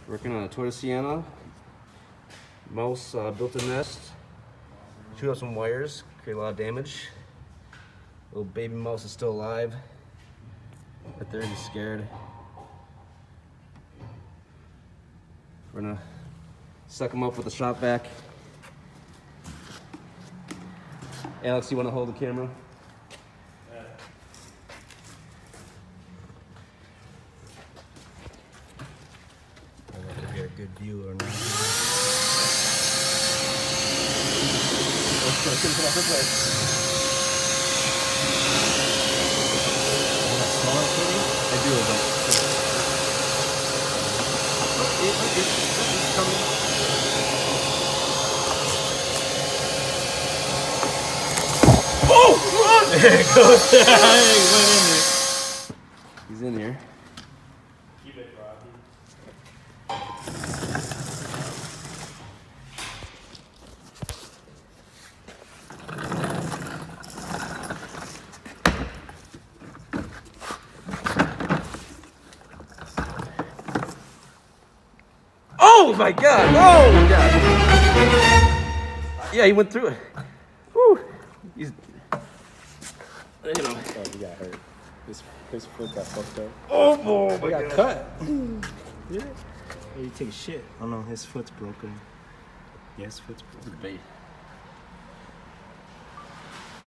Working on a Toyota Sienna. Mouse built a nest. Chewed up some wires, create a lot of damage. Little baby mouse is still alive. Right there, he's scared. We're gonna suck him up with a Shop-Vac. Alex, you wanna hold the camera? Good view or not. I do, but it's coming. Oh! There it goes. He went in there. He's in here. Keep it, Robbie. Oh my God! Oh my God! Yeah, he went through it. Whew. He's, you know. Oh, he got hurt. His foot got fucked up. Oh my He got God! cut. Yeah. Hey, you take a shit. Oh no, his foot's broken. Yeah, his foot's broken. Bait.